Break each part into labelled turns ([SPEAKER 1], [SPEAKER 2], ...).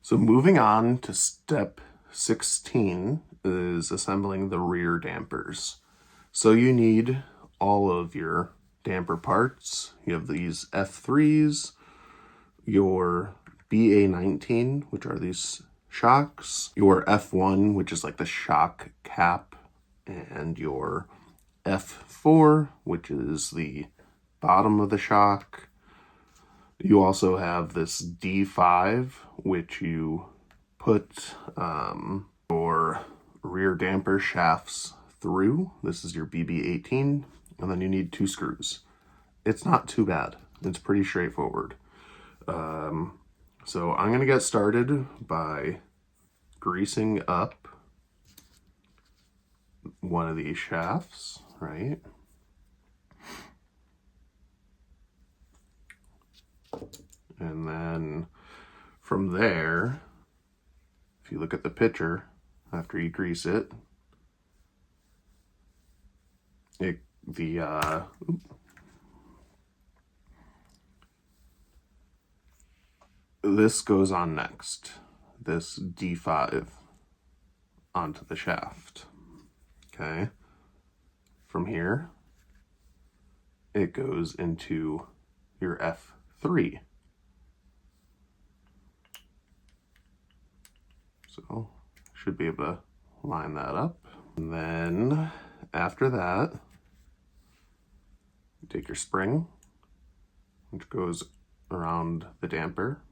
[SPEAKER 1] So moving on to step 16 is assembling the rear dampers. So you need all of your damper parts. You have these F3s, your BA19, which are these shocks, your F1, which is like the shock cap, and your F4, which is the bottom of the shock. You also have this D5, which you put your rear damper shafts through. This is your BB18, and then you need 2 screws. It's not too bad. It's pretty straightforward. So I'm going to get started by greasing up one of these shafts, right? And then from there, if you look at the picture, after you grease it, this goes on next, this D5 onto the shaft, okay? From here, it goes into your F3. So, should be able to line that up. And then, after that, you take your spring, which goes around the damper,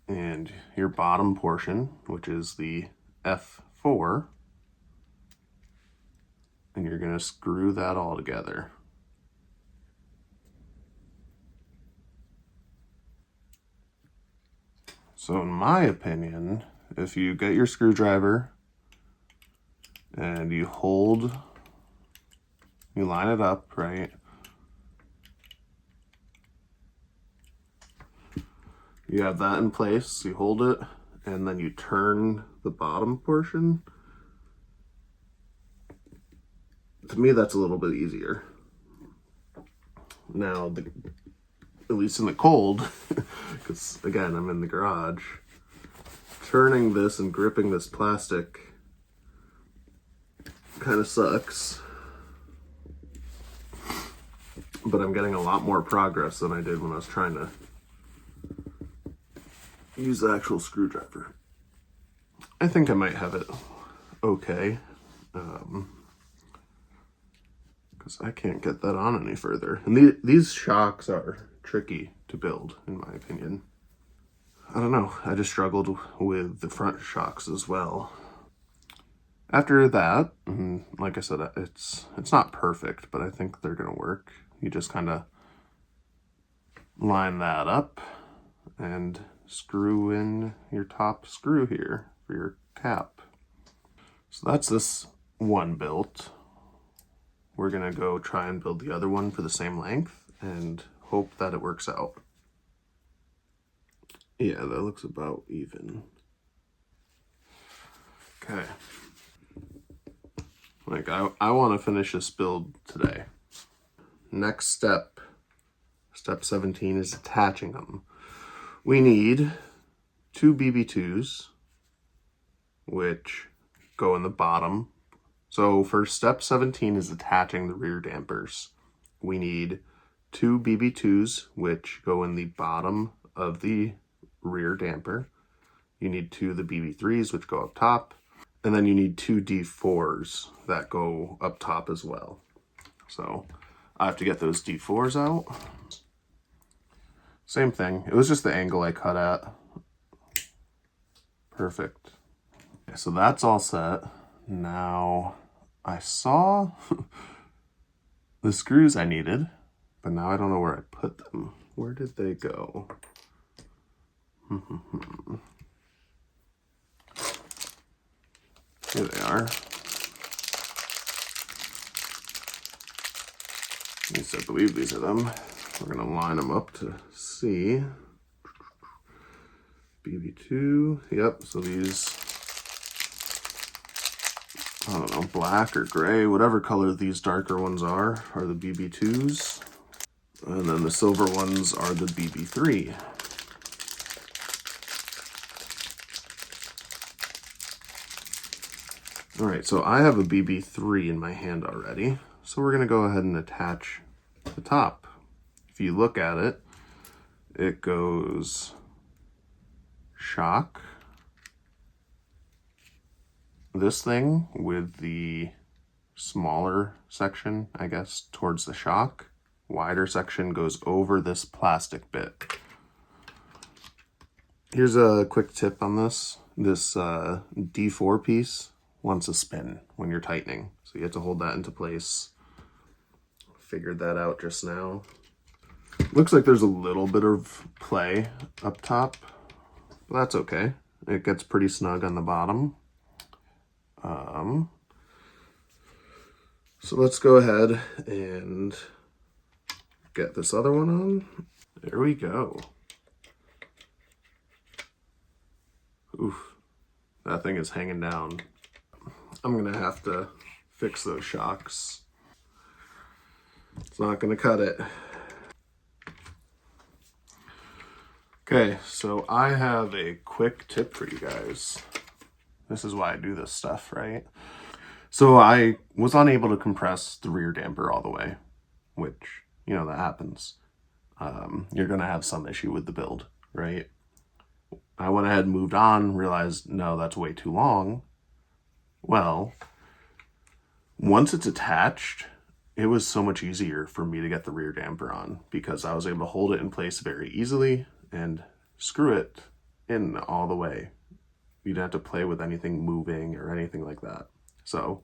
[SPEAKER 1] and your bottom portion, which is the F4, and you're going to screw that all together. So in my opinion, if you get your screwdriver and you line it up, right? You have that in place, you hold it, and then you turn the bottom portion. To me, that's a little bit easier. Now, at least in the cold, because again, I'm in the garage, turning this and gripping this plastic kind of sucks. But I'm getting a lot more progress than I did when I was trying to use the actual screwdriver. I think I might have it okay, because I can't get that on any further. And these shocks are tricky to build, in my opinion. I don't know, I just struggled with the front shocks as well. After that, like I said, it's not perfect, but I think they're gonna work. You just kind of line that up and screw in your top screw here for your cap. So that's this one built. We're gonna go try and build the other one for the same length and hope that it works out. Yeah, that looks about even. Okay. Like, I want to finish this build today. Next step, step 17, is attaching them. We need 2 BB2s, which go in the bottom. So for step 17 is attaching the rear dampers. We need 2 BB2s, which go in the bottom of the rear damper. You need 2 of the BB3s, which go up top. And then you need 2 D4s that go up top as well. So I have to get those D4s out. Same thing. It was just the angle I cut at. Perfect. Okay, so that's all set. Now I saw the screws I needed, but now I don't know where I put them. Where did they go? Here they are. At least I believe these are them. We're gonna line them up to see. BB2, yep, so these, I don't know, black or gray, whatever color these darker ones are the BB2s. And then the silver ones are the BB3. All right, so I have a BB3 in my hand already. So we're gonna go ahead and attach the top. If you look at it, it goes shock, this thing with the smaller section, I guess, towards the shock. Wider section goes over this plastic bit. Here's a quick tip on this. This D4 piece wants a spin when you're tightening. So you have to hold that into place. Figured that out just now. Looks like there's a little bit of play up top, but that's okay. It gets pretty snug on the bottom. So let's go ahead and get this other one on. There we go. Oof, that thing is hanging down. I'm gonna have to fix those shocks. It's not gonna cut it. Okay, so I have a quick tip for you guys. This is why I do this stuff, right? So I was unable to compress the rear damper all the way, which, you know, that happens. You're gonna have some issue with the build, right? I went ahead and moved on, realized, no, that's way too long. Well, once it's attached, it was so much easier for me to get the rear damper on because I was able to hold it in place very easily and screw it in all the way. You don't have to play with anything moving or anything like that. So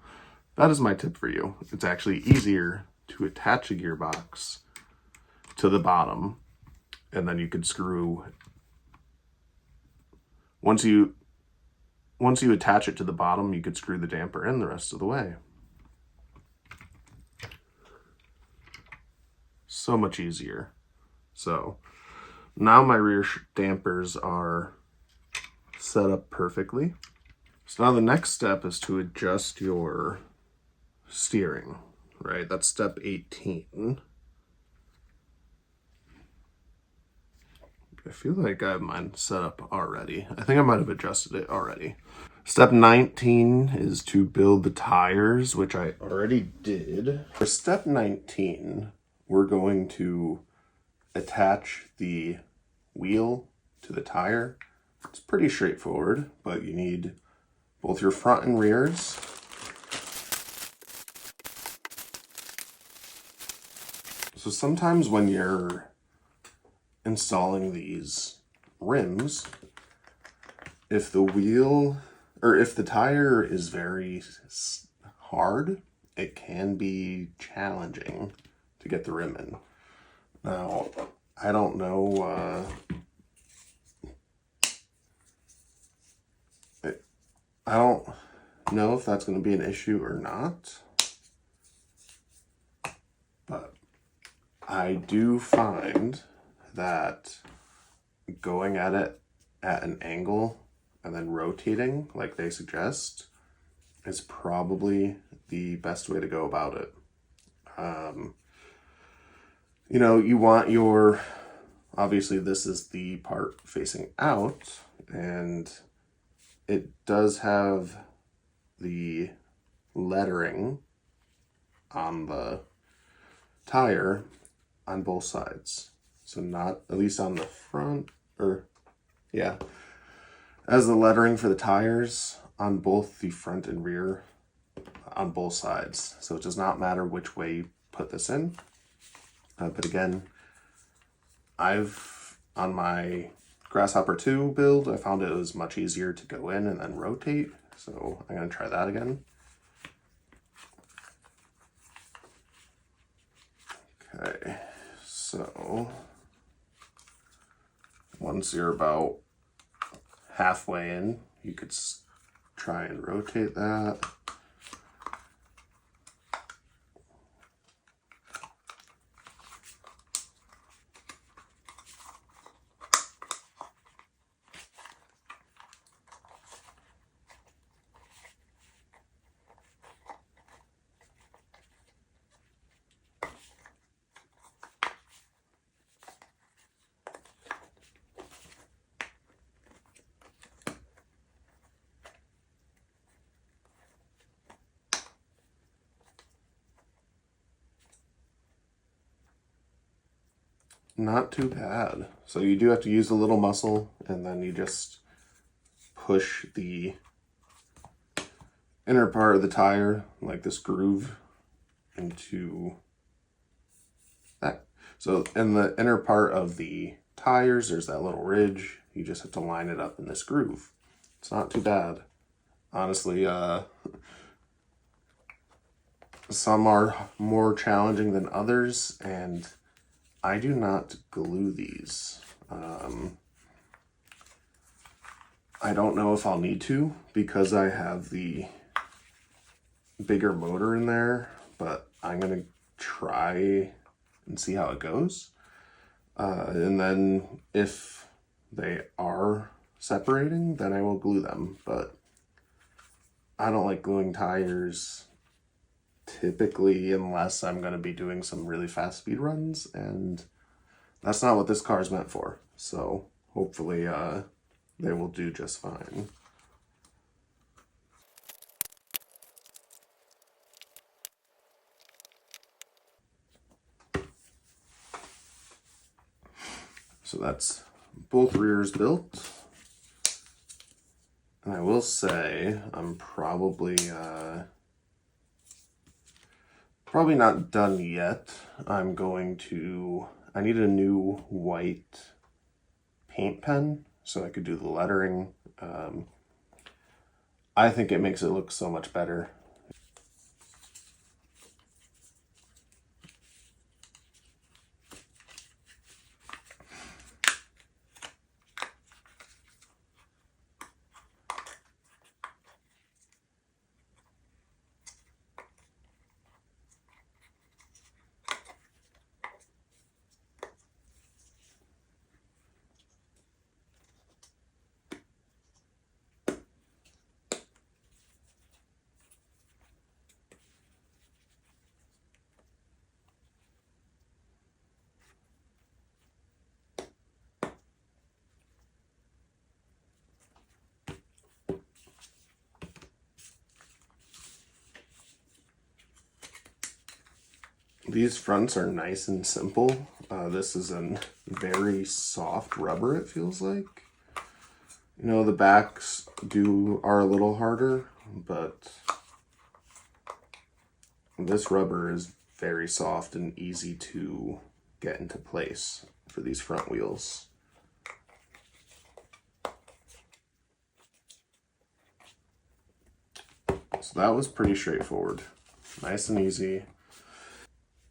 [SPEAKER 1] that is my tip for you. It's actually easier to attach a gearbox to the bottom, and then you could screw, once you attach it to the bottom, you could screw the damper in the rest of the way. So much easier. So now my rear dampers are set up perfectly. So now the next step is to adjust your steering, right? That's step 18. I feel like I have mine set up already. I think I might have adjusted it already. Step 19 is to build the tires, which I already did. For step 19, we're going to attach the wheel to the tire. It's pretty straightforward, but you need both your front and rears. So sometimes when you're installing these rims, if the wheel or if the tire is very hard, it can be challenging to get the rim in. Now, I don't know, I don't know if that's going to be an issue or not, but I do find that going at it at an angle and then rotating like they suggest is probably the best way to go about it. You know, you want your, obviously this is the part facing out, and it does have the lettering on the tire on both sides. So not, at least on the front, or yeah, as the lettering for the tires on both the front and rear on both sides. So it does not matter which way you put this in. But again, on my Grasshopper 2 build, I found it was much easier to go in and then rotate. So I'm going to try that again. Okay, so once you're about halfway in, you could try and rotate that. not too bad. So you do have to use a little muscle, and then you just push the inner part of the tire, like this groove, into that. So in the inner part of the tires, there's that little ridge. You just have to line it up in this groove. It's not too bad. Honestly, some are more challenging than others, and I do not glue these. I don't know if I'll need to because I have the bigger motor in there, but I'm gonna try and see how it goes. And then if they are separating, then I will glue them, but I don't like gluing tires typically unless I'm going to be doing some really fast speed runs, and that's not what this car is meant for. So hopefully they will do just fine. So that's both rears built. And I will say I'm probably not done yet. I need a new white paint pen so I could do the lettering. I think it makes it look so much better. These fronts are nice and simple. This is a very soft rubber, it feels like. You know, the backs are a little harder, but this rubber is very soft and easy to get into place for these front wheels. So that was pretty straightforward. Nice and easy.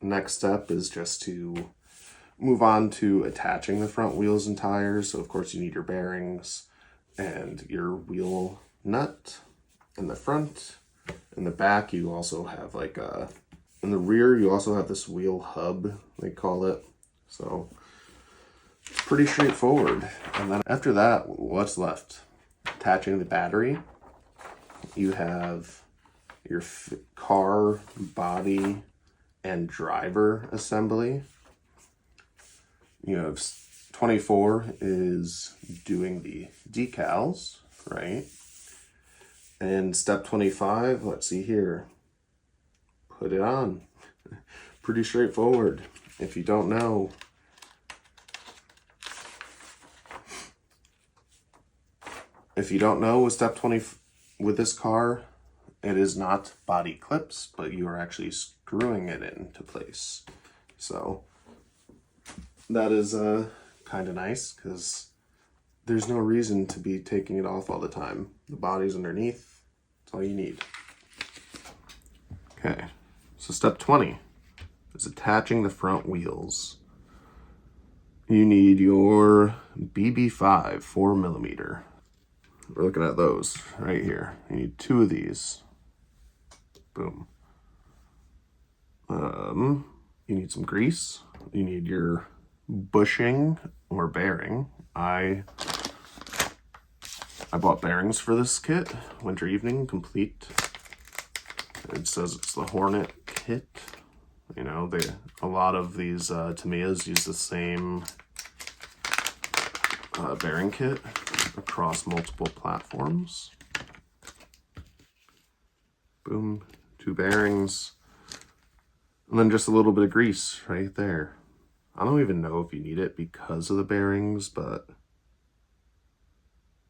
[SPEAKER 1] Next step is just to move on to attaching the front wheels and tires. So of course you need your bearings and your wheel nut in the front. In the back you also have in the rear you also have this wheel hub, they call it. So it's pretty straightforward. And then after that, what's left? Attaching the battery. You have your car body and driver assembly. You have 24 is doing the decals, right? And step 25, let's see here, put it on. Pretty straightforward. If you don't know, with step 20 with this car, it is not body clips, but you are actually screwing it into place. So that is kind of nice because there's no reason to be taking it off all the time. The body's underneath. That's all you need. Okay, so step 20 is attaching the front wheels. You need your BB5 4mm. We're looking at those right here. You need 2 of these. Boom. You need some grease. You need your bushing or bearing. I bought bearings for this kit, Winter Evening Complete. It says it's the Hornet kit. You know, a lot of these Tamiyas use the same bearing kit across multiple platforms. Boom, 2 bearings. And then just a little bit of grease right there. I don't even know if you need it because of the bearings, but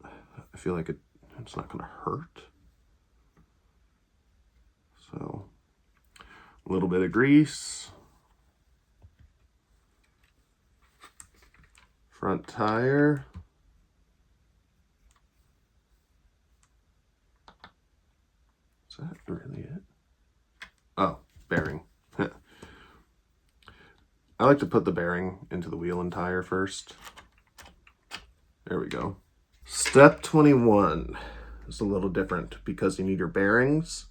[SPEAKER 1] I feel like it's not going to hurt. So a little bit of grease. Front tire. Is that really it? Oh, bearing. I like to put the bearing into the wheel and tire first. There we go. Step 21 is a little different because you need your bearings.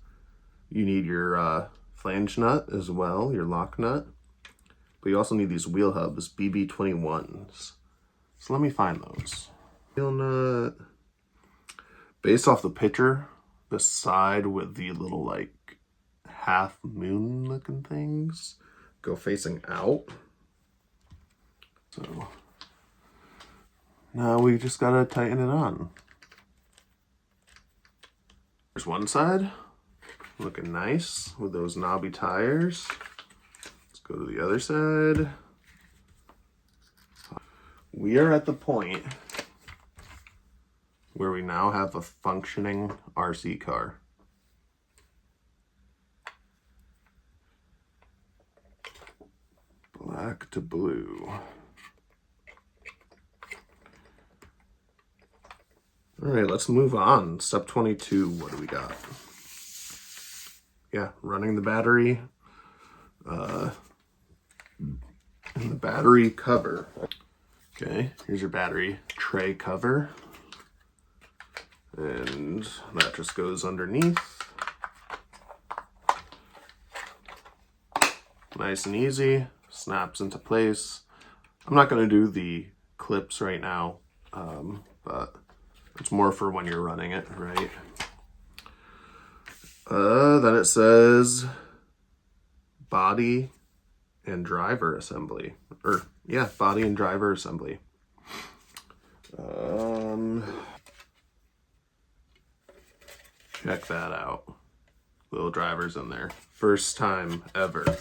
[SPEAKER 1] You need your flange nut as well, your lock nut. But you also need these wheel hubs, BB21s. So let me find those. Wheel nut. Based off the picture, the side with the little like half moon looking things go facing out. So now we just gotta tighten it on. There's one side, looking nice with those knobby tires. Let's go to the other side. We are at the point where we now have a functioning RC car. Black to blue. All right, let's move on. Step 22, what do we got? Yeah, running the battery and the battery cover. Okay, here's your battery tray cover. And that just goes underneath. Nice and easy, snaps into place. I'm not gonna do the clips right now, but it's more for when you're running it, right? Then it says body and driver assembly. Or, yeah, body and driver assembly. Check that out. Little drivers in there. First time ever.